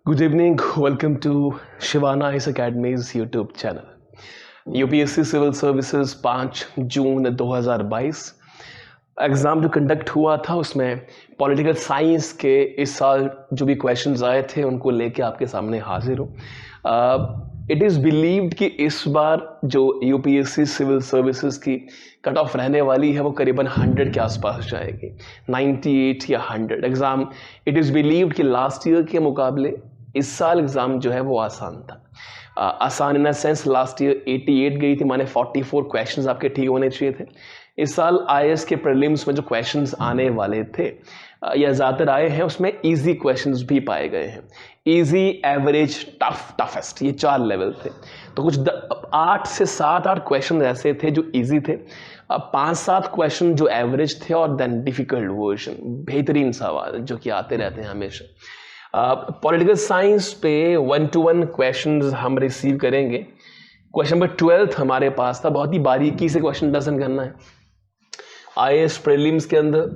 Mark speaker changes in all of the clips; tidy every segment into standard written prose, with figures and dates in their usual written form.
Speaker 1: Good evening, welcome to Shivana Ice Academy's YouTube channel. UPSC civil services 5 June 2022 exam जो conduct हुआ था उसमें political science के इस साल जो भी क्वेश्चंस आए थे उनको लेके आपके सामने हाजिर हूँ। इट इज़ बिलीव्ड कि इस बार जो यूपीएससी सिविल सर्विसेज की कट ऑफ रहने वाली है वो करीबन 100 के आसपास जाएगी, 98 या 100 एग्ज़ाम। इट इज़ बिलीव्ड कि लास्ट ईयर के मुकाबले इस साल एग्ज़ाम जो है वो आसान था। आसान in the sense last year 88 गई थी, माने 44 क्वेश्चंस आपके ठीक होने चाहिए थे। इस साल आईएएस के प्रीलिम्स में जो क्वेश्चंस आने वाले थे या ज़्यादातर आए हैं उसमें इजी क्वेश्चंस भी पाए गए हैं। इजी, एवरेज, टफेस्ट, ये 4 लेवल थे। तो कुछ 8 से 7-8 क्वेश्चन ऐसे थे जो इजी थे, 5-7 क्वेश्चन जो एवरेज थे और देन डिफिकल्ट वर्जन, बेहतरीन सवाल जो कि आते रहते हैं हमेशा। पॉलिटिकल साइंस पे 1-to-1 क्वेश्चंस हम रिसीव करेंगे। क्वेश्चन नंबर 12 हमारे पास था, बहुत ही बारीकी से क्वेश्चन डजन करना है। आईएएस प्रीलिम्स के अंदर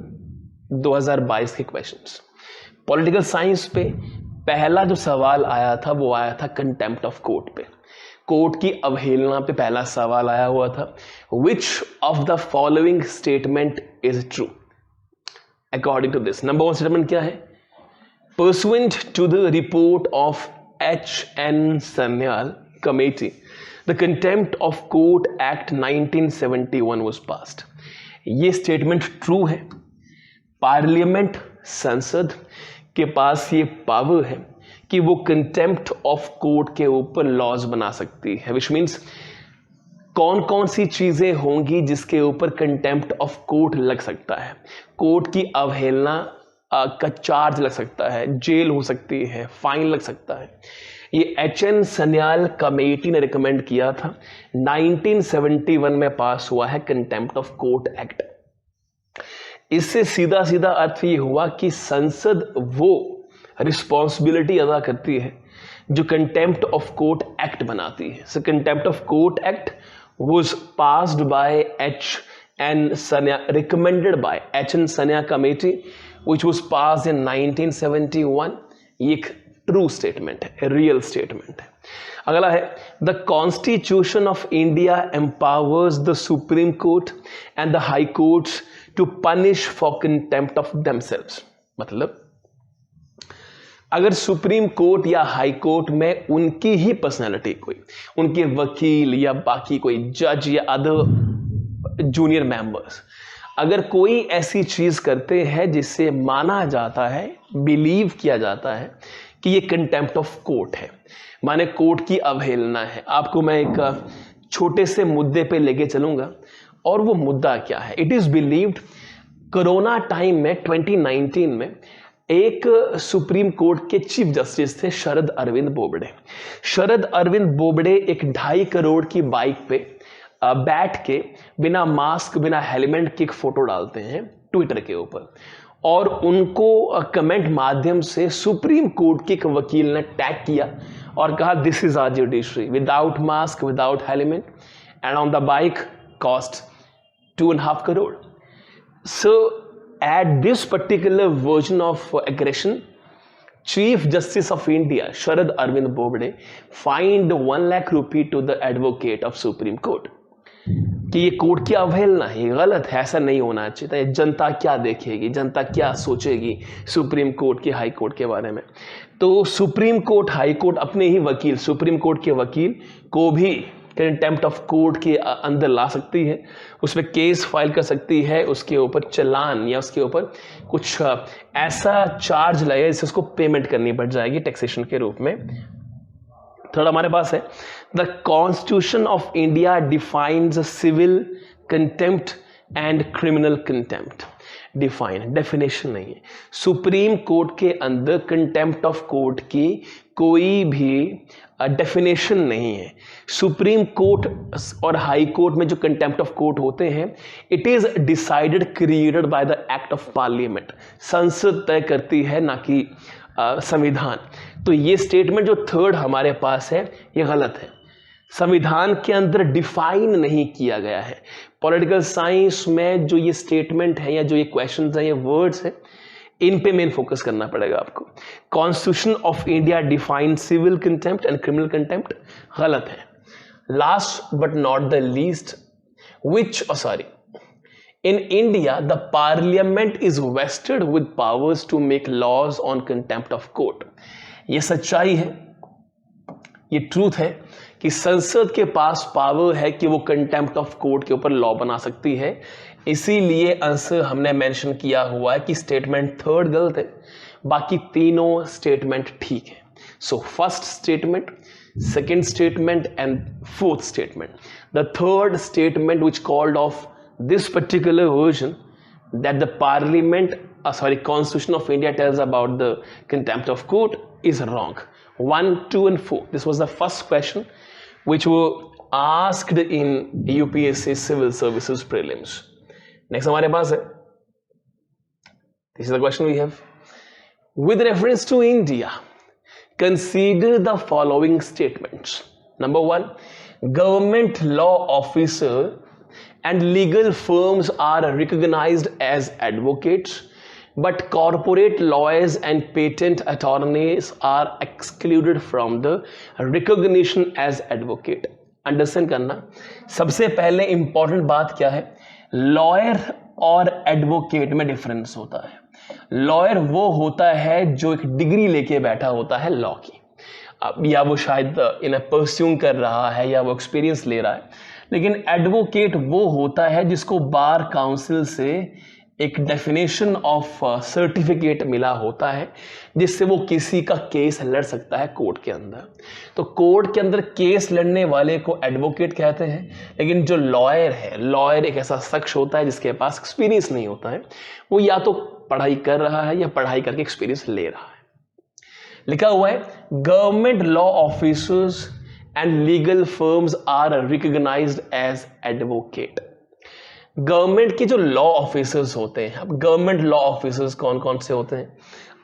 Speaker 1: 2022 के क्वेश्चंस। पॉलिटिकल साइंस पे पहला जो सवाल आया था वो आया था कंटेम्प्ट ऑफ कोर्ट पे, कोर्ट की अवहेलना पे पहला सवाल आया हुआ था। Which of the following statement is true according to this. Number 1 statement क्या है? Pursuant to the report of H.N. Sanyal Committee, the Contempt of Court Act 1971 was passed. ये स्टेटमेंट ट्रू है। पार्लियामेंट, संसद के पास ये पावर है कि वो कंटेम्प्ट ऑफ कोर्ट के ऊपर लॉज बना सकती है, विच मीन्स कौन कौन सी चीजें होंगी जिसके ऊपर कंटेम्प्ट ऑफ कोर्ट लग सकता है। कोर्ट की अवहेलना का चार्ज लग सकता है, जेल हो सकती है, फाइन लग सकता है। ये एच.एन. सन्याल कमेटी ने रिकमेंड किया था, 1971 में पास हुआ है कंटेम्प्ट ऑफ कोर्ट एक्ट। इससे सीधा सीधा अर्थ ये हुआ कि संसद वो रिस्पॉन्सिबिलिटी अदा करती है जो कंटेम्प्ट ऑफ कोर्ट एक्ट बनाती है। So contempt of court act was passed by H.N. Sanya, recommended by H.N. Sanya Committee, which was passed in 1971। ये एक ट्रू स्टेटमेंट है, रियल स्टेटमेंट है। अगला है the constitution of India empowers the supreme court and the high courts to punish for contempt of themselves. मतलब अगर supreme court या high court में उनकी ही पर्सनैलिटी, कोई उनके वकील या बाकी कोई जज या अदर जूनियर मेंबर्स, अगर कोई ऐसी चीज करते हैं जिससे माना जाता है, बिलीव किया जाता है कि ये कंटेम्प्ट ऑफ कोर्ट है, माने कोर्ट की अवहेलना है। आपको मैं एक छोटे से मुद्दे पे लेके चलूंगा और वो मुद्दा क्या है। It is believed corona time में 2019 में एक सुप्रीम कोर्ट के चीफ जस्टिस थे शरद अरविंद बोबडे। शरद अरविंद बोबडे एक 2.5 करोड़ की बाइक पे बैठ के बिना मास्क, बिना हेलमेट की एक फोटो डालते हैं ट्विटर के ऊपर, और उनको कमेंट माध्यम से सुप्रीम कोर्ट के एक वकील ने टैग किया और कहा this is our judiciary, without mask, without helmet and on the bike, cost 2.5 crore. So at this particular version of aggression, chief justice of India Sharad Arvind Bobde fined 1 lakh rupee to the advocate of supreme court कि ये court की अवहेलना है, ये गलत है, ऐसा नहीं होना चाहिए। जनता क्या देखेगी, जनता क्या सोचेगी सुप्रीम कोर्ट की, हाई कोर्ट के बारे में। तो सुप्रीम कोर्ट, हाई कोर्ट अपने ही वकील, सुप्रीम कोर्ट के वकील को भी कंटेम्प्ट ऑफ कोर्ट के अंदर ला सकती है, उसमें केस फाइल कर सकती है, उसके ऊपर चालान या उसके ऊपर कुछ ऐसा चार्ज लगेगा जिससे उसको पेमेंट करनी पड़ जाएगी टैक्सेशन के रूप में। थर्ड हमारे पास है the constitution of India defines civil contempt and criminal contempt. Define, definition नहीं है। सुप्रीम कोर्ट के अंदर कंटेम्प्ट ऑफ कोर्ट की कोई भी डेफिनेशन नहीं है। सुप्रीम कोर्ट और हाई कोर्ट में जो कंटेम्प्ट ऑफ कोर्ट होते हैं, it is decided created by the act of parliament. संसद तय करती है, ना कि संविधान। तो ये स्टेटमेंट जो थर्ड हमारे पास है, ये गलत है। संविधान के अंदर डिफाइन नहीं किया गया है। पॉलिटिकल साइंस में जो ये स्टेटमेंट है या जो ये क्वेश्चंस हैं, ये वर्ड्स हैं, इन पे मेन फोकस करना पड़ेगा आपको। Constitution of India define civil contempt and criminal contempt, गलत है। Last but not the least, in India, the parliament is vested with powers to make laws on contempt of court. ये सच्चाई है, ये truth है कि संसद के पास पावर है कि वो कंटेम्प्ट ऑफ कोर्ट के ऊपर लॉ बना सकती है। इसीलिए आंसर हमने मेंशन किया हुआ है कि स्टेटमेंट थर्ड गलत है, बाकी तीनों स्टेटमेंट ठीक है। So first statement, second statement and fourth statement. The third statement which called off this particular version that the Constitution of India tells about the contempt of court is wrong. 1, 2 and 4. This was the first question which were asked in UPSC Civil Services Prelims. Next हमारे पास है, this is the question we have. With reference to India, consider the following statements. Number 1, government law officer and legal firms are recognized as advocates, but corporate lawyers and patent attorneys are excluded from the recognition as advocate. Understand करना, सबसे पहले important बात क्या है, lawyer और advocate में difference होता है। लॉयर वो होता है जो एक डिग्री लेके बैठा होता है लॉ की, अब या वो शायद इन्हें परस्यूम कर रहा है या वो एक्सपीरियंस ले रहा है। लेकिन एडवोकेट वो होता है जिसको बार काउंसिल से एक डेफिनेशन ऑफ सर्टिफिकेट मिला होता है, जिससे वो किसी का केस लड़ सकता है कोर्ट के अंदर। तो कोर्ट के अंदर केस लड़ने वाले को एडवोकेट कहते हैं। लेकिन जो लॉयर है, लॉयर एक ऐसा शख्स होता है जिसके पास एक्सपीरियंस नहीं होता है, वो या तो पढ़ाई कर रहा है या पढ़ाई करके एक्सपीरियंस ले रहा है। लिखा हुआ है, government law officers and legal firms are recognised as advocate. Government के जो लॉ ऑफिसर्स होते हैं, अब गवर्नमेंट लॉ ऑफिसर्स कौन कौन से होते हैं,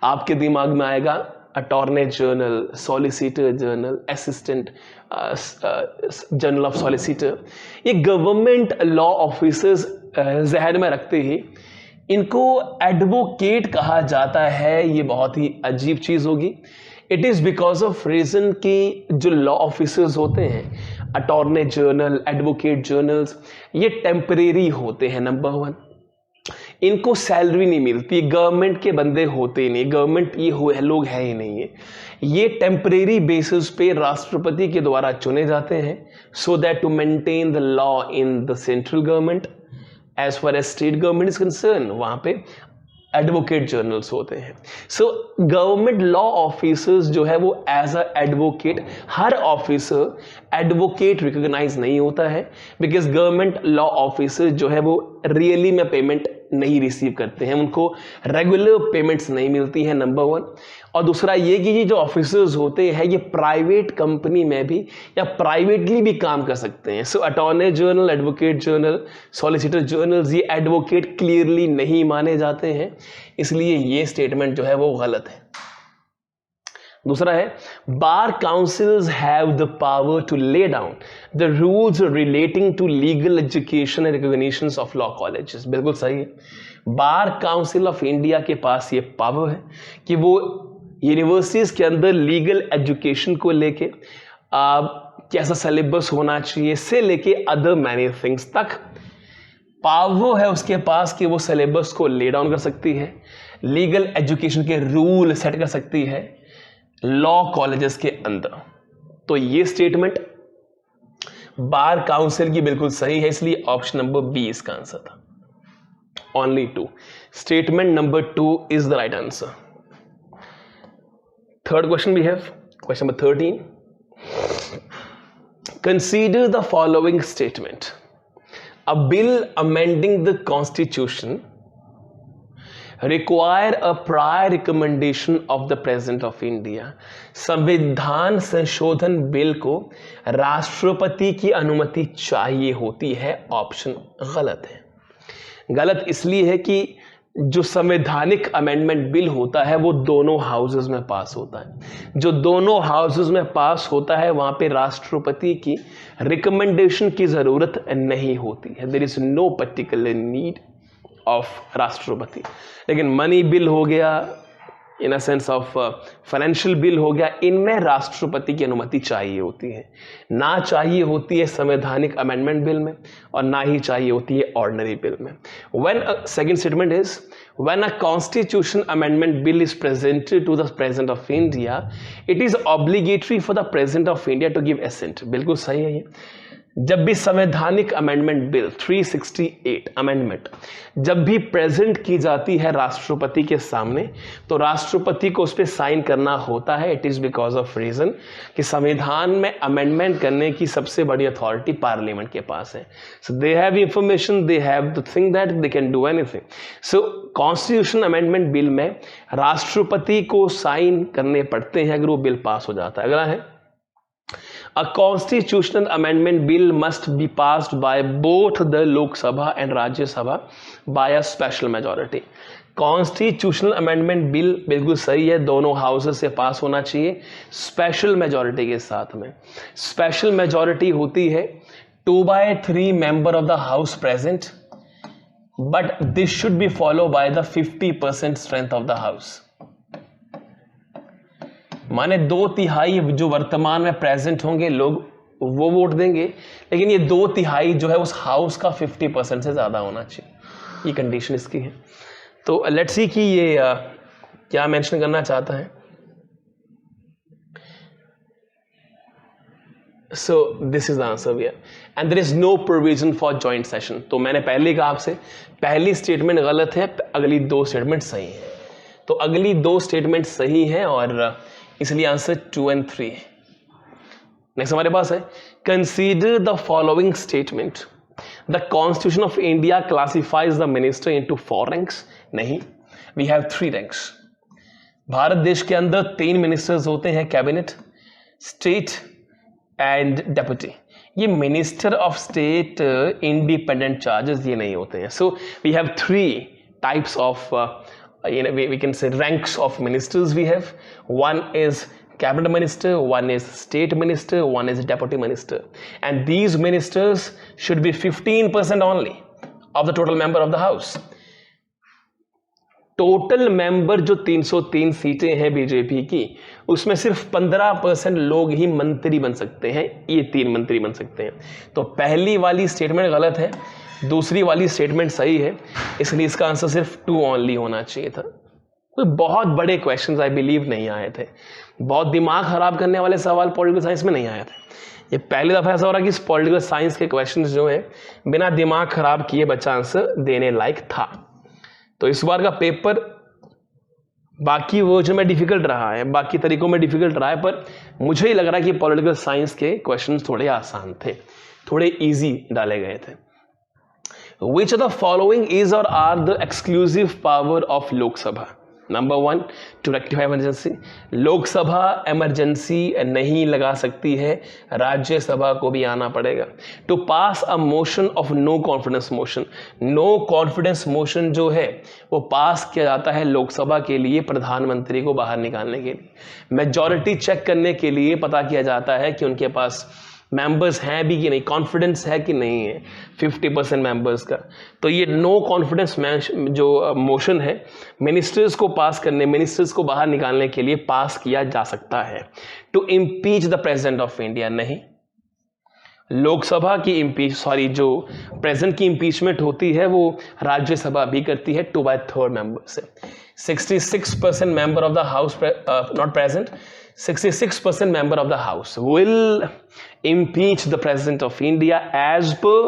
Speaker 1: आपके दिमाग में आएगा attorney general, solicitor general, assistant general of solicitor. ये गवर्नमेंट लॉ ऑफिसर्स जहन में रखते ही इनको एडवोकेट कहा जाता है। ये बहुत ही अजीब चीज होगी। It is because of reason कि जो लॉ ऑफिसर्स होते हैं, अटॉर्नी जनरल, एडवोकेट जनरल्स, ये टेम्परेरी होते हैं। नंबर 1, इनको सैलरी नहीं मिलती, गवर्नमेंट के बंदे होते ही नहीं, गवर्नमेंट ये लोग हैं ही नहीं है। ये टेम्परेरी बेसिस पे राष्ट्रपति के द्वारा चुने जाते हैं, so that to maintain the law in the central government. As far as state government is concern, वहां पे एडवोकेट जनरल्स होते हैं। सो गवर्नमेंट लॉ ऑफिसर्स जो है वो एज अ एडवोकेट, हर ऑफिसर एडवोकेट रिकॉग्नाइज नहीं होता है, बिकॉज गवर्नमेंट लॉ ऑफिसर जो है वो रियली में पेमेंट नहीं रिसीव करते हैं, उनको रेगुलर पेमेंट्स नहीं मिलती है। नंबर 1, और दूसरा ये कि ये जो ऑफिसर्स होते हैं ये प्राइवेट कंपनी में भी या प्राइवेटली भी काम कर सकते हैं। So attorney general, advocate general, solicitor generals, ये एडवोकेट क्लियरली नहीं माने जाते हैं, इसलिए ये स्टेटमेंट जो है वो गलत है। दूसरा है, bar councils have the power to lay down the rules relating to legal education and recognitions of law colleges. बिल्कुल सही है, बार काउंसिल ऑफ इंडिया के पास ये पावर है कि वो यूनिवर्सिटीज के अंदर लीगल एजुकेशन को लेके कैसा सिलेबस होना चाहिए से लेके अदर मैनी थिंग्स तक पावर है उसके पास कि वो सिलेबस को ले डाउन कर सकती है, लीगल एजुकेशन के रूल सेट कर सकती है लॉ कॉलेजेस के अंदर। तो ये स्टेटमेंट बार काउंसिल की बिल्कुल सही है, इसलिए ऑप्शन नंबर बी इसका आंसर था। Only 2, statement number 2 is the right answer. Third question we have, question number 13, consider the following statement. A bill amending the constitution require a prior recommendation of the president of India. संविधान संशोधन bill को राष्ट्रपति की अनुमति चाहिए होती है। Option गलत है। गलत इसलिए है कि जो संवैधानिक अमेंडमेंट बिल होता है वो दोनों हाउसेस में पास होता है। जो दोनों हाउसेस में पास होता है वहां पे राष्ट्रपति की रिकमेंडेशन की जरूरत नहीं होती है। There is no particular need of राष्ट्रपति। लेकिन मनी बिल हो गया, in a sense of financial bill हो गया, इनमें राष्ट्रपति की अनुमति चाहिए होती है। ना चाहिए होती है संवैधानिक अमेंडमेंट बिल में और ना ही चाहिए होती है ऑर्डिनरी बिल में। When second statement is when a constitution amendment bill is presented to the president of India it is obligatory for the president of India to give assent. बिल्कुल सही है ये। जब भी संवैधानिक अमेंडमेंट बिल 368 अमेंडमेंट जब भी प्रेजेंट की जाती है राष्ट्रपति के सामने तो राष्ट्रपति को उस पर साइन करना होता है। It is because of reason कि संविधान में अमेंडमेंट करने की सबसे बड़ी अथॉरिटी पार्लियामेंट के पास है। So they have information, they have the thing that they can do anything. So constitution amendment bill में राष्ट्रपति को साइन करने पड़ते हैं अगर वो बिल पास हो जाता है। अगला है A constitutional amendment bill must be passed by both the Lok Sabha and Rajya Sabha by a special majority. Constitutional amendment bill बिल्कुल सही है, दोनों हाउसेस से पास होना चाहिए स्पेशल मेजॉरिटी के साथ में। स्पेशल मेजॉरिटी होती है 2/3 member of the house present, but this should be follow by the 50% strength of the house. माने 2/3 जो वर्तमान में प्रेजेंट होंगे लोग वो वोट देंगे, लेकिन ये 2/3 जो है उस हाउस का 50% से ज्यादा होना चाहिए। ये कंडीशन इसकी है। तो लेट्स सी कि ये क्या मेंशन करना चाहता है। So this is the answer here and there is no provision for joint session. तो मैंने पहले कहा आपसे पहली स्टेटमेंट गलत है, अगली दो स्टेटमेंट सही है। तो अगली दो स्टेटमेंट सही है और इसलिए आंसर 2 और 3 है। नेक्स्ट हमारे पास है consider the following statement the constitution of India classifies the minister into 4 ranks. नहीं, वी हैव 3 रैंक्स। भारत देश के अंदर 3 मिनिस्टर्स होते हैं, कैबिनेट, स्टेट एंड डेप्यूटी। ये minister of state independent charges ये नहीं होते हैं। So we have 3 types of we can say ranks of ministers we have. One is cabinet minister, one is state minister, one is deputy minister, and these ministers should be 15% only of the total member of the house. Total member जो 303 सीटें हैं BJP की, उसमें सिर्फ 15% लोग ही मंत्री बन सकते हैं। ये 3 मंत्री बन सकते हैं। तो पहली वाली स्टेटमेंट गलत है, दूसरी वाली स्टेटमेंट सही है, इसलिए इसका आंसर सिर्फ 2 ओनली होना चाहिए था। कोई बहुत बड़े क्वेश्चंस आई बिलीव नहीं आए थे, बहुत दिमाग खराब करने वाले सवाल पॉलिटिकल साइंस में नहीं आए थे। ये पहली दफा ऐसा हो रहा है कि पॉलिटिकल साइंस के क्वेश्चंस जो है बिना दिमाग खराब किए बच्चा आंसर देने लायक था। तो इस बार का पेपर बाकी वर्जन में डिफिकल्ट रहा है, बाकी तरीकों में डिफिकल्ट रहा है, पर मुझे ही लग रहा है कि पॉलिटिकल साइंस के क्वेश्चंस थोड़े आसान थे, थोड़े इजी डाले गए थे। Which of the following is or are the exclusive power of Lok Sabha? Number 1, to rectify emergency. लोक सभा इमरजेंसी नहीं लगा सकती है, राज्यसभा को भी आना पड़ेगा। To pass a motion of no confidence motion, no confidence motion जो है वो पास किया जाता है लोकसभा के लिए प्रधानमंत्री को बाहर निकालने के लिए। मेजॉरिटी चेक करने के लिए पता किया जाता है कि उनके पास मेंबर्स हैं भी कि नहीं, कॉन्फिडेंस है कि नहीं है 50% मेंबर्स का। तो ये नो कॉन्फिडेंस जो मोशन है मिनिस्टर्स को पास करने, मिनिस्टर्स को बाहर निकालने के लिए पास किया जा सकता है। To impeach the president of India नहीं, लोकसभा की जो प्रेसिडेंट की इम्पीचमेंट होती है वो राज्यसभा भी करती है 2/3 मेंबर से। 66% member of the house not present, 66% member of the house will impeach the president of India as per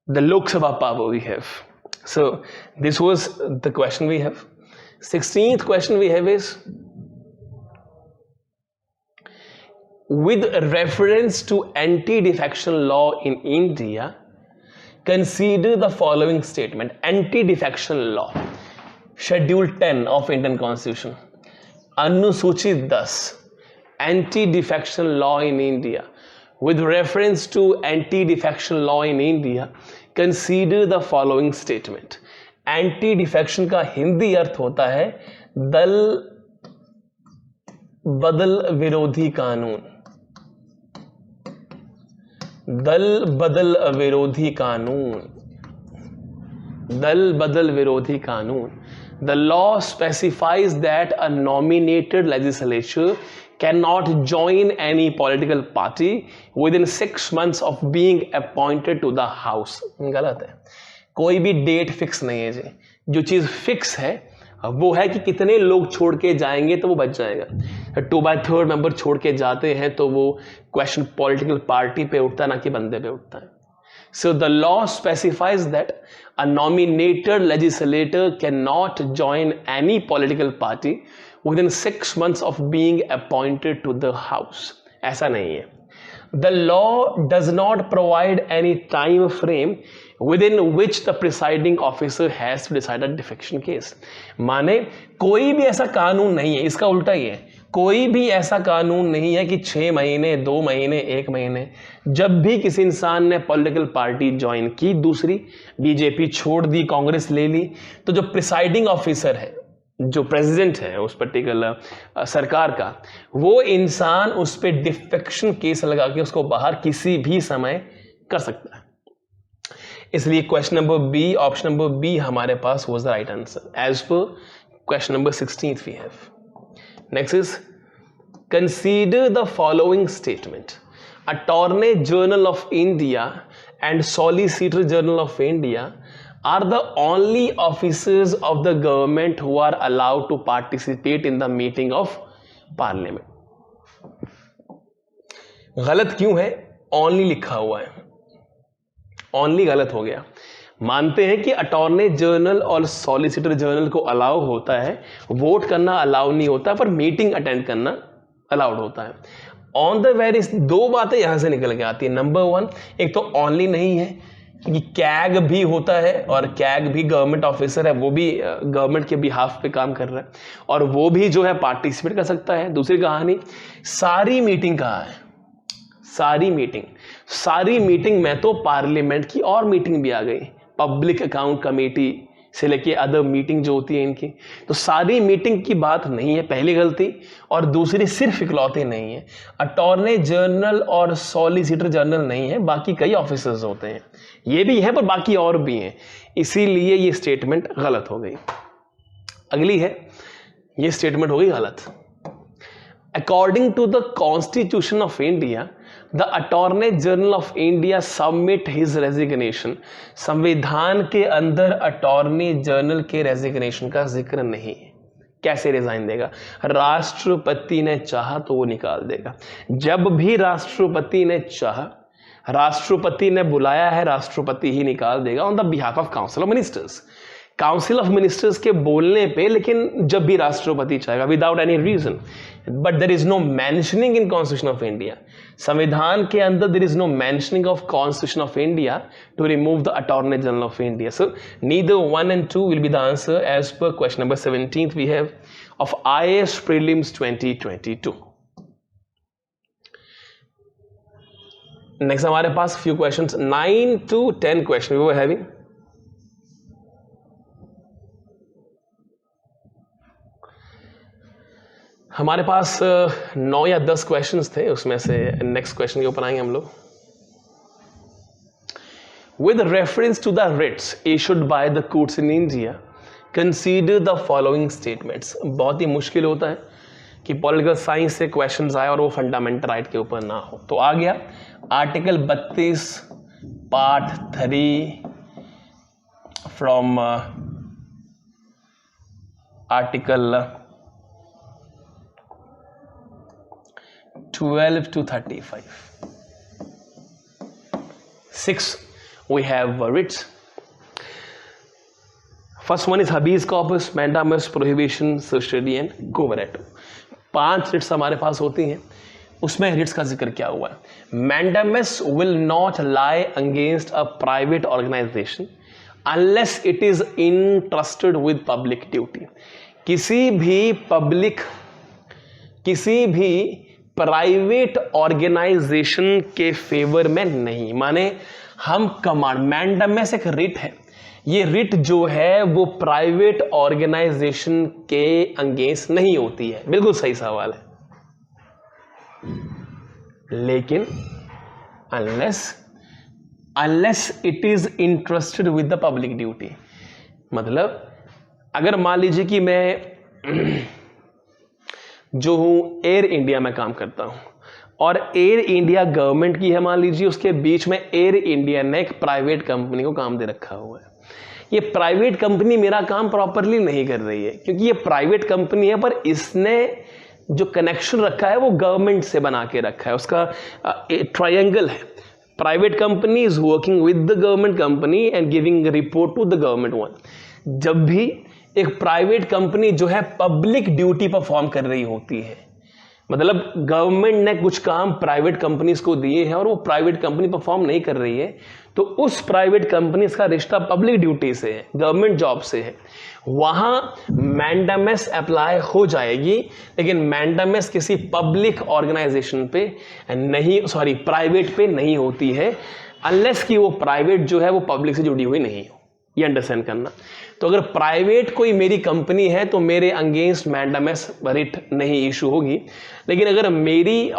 Speaker 1: the Lok Sabha power we have. So this was the question we have. 16th question we have is, with reference to anti-defection law in India, consider the following statement. Anti-defection law, schedule 10 of Indian constitution, अनुसूची 10, anti defection law in India. With reference to anti-defection law in India, consider the following statement. Anti-defection का हिंदी अर्थ होता है दल बदल विरोधी कानून. दल बदल विरोधी कानून. दल बदल विरोधी कानून. The law specifies that a nominated legislature cannot join any political party within 6 months of being appointed to the house. गलत है, कोई भी डेट फिक्स नहीं है जी. जो चीज फिक्स है वो है कि कितने लोग छोड़ के जाएंगे तो वो बच जाएगा. 2/3 मेंबर छोड़ के जाते हैं तो वो क्वेश्चन पॉलिटिकल पार्टी पे उठता है, ना कि बंदे पे उठता है. So the law specifies that a nominated legislator cannot join any political party within 6 months of being appointed to the house. ऐसा नहीं है. The law does not provide any time frame within which the presiding officer has to decide a defection case. माने कोई भी ऐसा कानून नहीं है, इसका उल्टा ही है. कोई भी ऐसा कानून नहीं है कि 6 महीने, 2 महीने, 1 महीने. जब भी किसी इंसान ने पॉलिटिकल पार्टी ज्वाइन की, दूसरी बीजेपी छोड़ दी, कांग्रेस ले ली, तो जो प्रिसाइडिंग ऑफिसर है, जो प्रेसिडेंट है उस पर्टिकुलर सरकार का, वो इंसान उस पर डिफेक्शन केस लगा के उसको बाहर किसी भी समय कर सकता है. इसलिए question number B, option number B हमारे पास was the right answer as per question number 16 we have. Next is, consider the following statement. Attorney General of India and Solicitor General of India are the only officers of the government who are allowed to participate in the meeting of parliament. गलत क्यों है? Only लिखा हुआ है. Only गलत हो गया. मानते हैं कि अटॉर्नी जनरल और सॉलिसिटर जनरल को अलाउ होता है, वोट करना अलाउ नहीं होता, पर मीटिंग अटेंड करना अलाउड होता है. ऑन द वेरिस दो बातें यहां से निकल के आती है. नंबर 1, एक तो ओनली नहीं है क्योंकि कैग भी होता है और कैग भी गवर्नमेंट ऑफिसर है, वो भी गवर्नमेंट के बिहाफ पे काम कर रहा है और वो भी जो है पार्टिसिपेट कर सकता है. दूसरी कहानी, सारी मीटिंग कहाँ है? सारी मीटिंग में तो पार्लियामेंट की और मीटिंग भी आ गई, पब्लिक अकाउंट कमेटी से लेके अदर मीटिंग जो होती है इनकी, तो सारी मीटिंग की बात नहीं है, पहली गलती. और दूसरी, सिर्फ इकलौते नहीं है, अटॉर्नी जनरल और सॉलिसिटर जनरल नहीं है, बाकी कई ऑफिसर्स होते हैं. ये भी है पर बाकी और भी हैं, इसीलिए ये स्टेटमेंट गलत हो गई. अगली है, ये स्टेटमेंट हो गई गलत. According to the constitution of India, the attorney general of India submit his resignation. संविधान के अंदर अटॉर्नी जनरल के रेजिग्नेशन का जिक्र नहीं है. कैसे रिजाइन देगा? राष्ट्रपति ने चाहा तो वो निकाल देगा. जब भी राष्ट्रपति ने चाहा, राष्ट्रपति ने बुलाया है, राष्ट्रपति ही निकाल देगा on the behalf of council of ministers. Council of ministers के बोलने पे, लेकिन जब भी राष्ट्रपति चाहेगा, without any reason. But there is no mentioning in constitution of India. संविधान के अंदर there is no mentioning of constitution of India to remove the attorney general of India. So neither 1 and 2 will be the answer as per question number 17 we have of IAS prelims 2022. Next हमारे पास few questions, 9 to 10 question we were having. हमारे पास 9 या 10 questions थे, उसमें से next question के ऊपर आएंगे हम लोग. With reference to the writs issued by the courts in India, consider the following statements. बहुत ही मुश्किल होता है कि पॉलिटिकल साइंस से क्वेश्चंस आए और वो फंडामेंटल राइट के ऊपर ना हो. तो आ गया article 32 part 3 from article 12 to 35. 6 we have writs. First one is habeas corpus, mandamus, prohibition, custody and quo warranto. 5 Ritz हमारे पास होती हैं. उसमें रिट्स का जिक्र क्या हुआ है? Mandamus will not lie against a private organisation unless it is entrusted with public duty. किसी भी प्राइवेट ऑर्गेनाइजेशन के फेवर में नहीं। माने हम कमांड, मैंडामस एक रिट है, ये रिट जो है वो प्राइवेट ऑर्गेनाइजेशन के अगेंस्ट नहीं होती है। बिल्कुल सही सवाल है। लेकिन unless it is interested with the public duty, मतलब अगर मान लीजिए कि मैं जो हूं एयर इंडिया में काम करता हूं और एयर इंडिया गवर्नमेंट की है, मान लीजिए उसके बीच में एयर इंडिया ने एक प्राइवेट कंपनी को काम दे रखा हुआ है। ये प्राइवेट कंपनी मेरा काम प्रॉपरली नहीं कर रही है, क्योंकि ये प्राइवेट कंपनी है, पर इसने जो कनेक्शन रखा है वो गवर्नमेंट से बना के रखा है। उसका ट्रायंगल है, private company is working with the government company and giving report to the government one. जब भी एक प्राइवेट कंपनी जो है पब्लिक ड्यूटी परफॉर्म कर रही होती है, मतलब गवर्नमेंट ने कुछ काम प्राइवेट कंपनीज को दिए हैं और वो प्राइवेट कंपनी परफॉर्म नहीं कर रही है, तो उस प्राइवेट कंपनीज का रिश्ता पब्लिक ड्यूटी से है, गवर्नमेंट जॉब से है, वहां मैंडामस अप्लाई हो जाएगी। लेकिन मैंडामस किसी पब्लिक ऑर्गेनाइजेशन पे नहीं, सॉरी प्राइवेट पे नहीं होती है, अनलेस कि वो प्राइवेट जो है वो पब्लिक से जुड़ी हुई नहीं हो। ये अंडरस्टैंड करना। तो अगर प्राइवेट कोई मेरी कंपनी है तो मेरे अगेंस्ट मैंडामस रिट नहीं इशू होगी। लेकिन अगर मेरी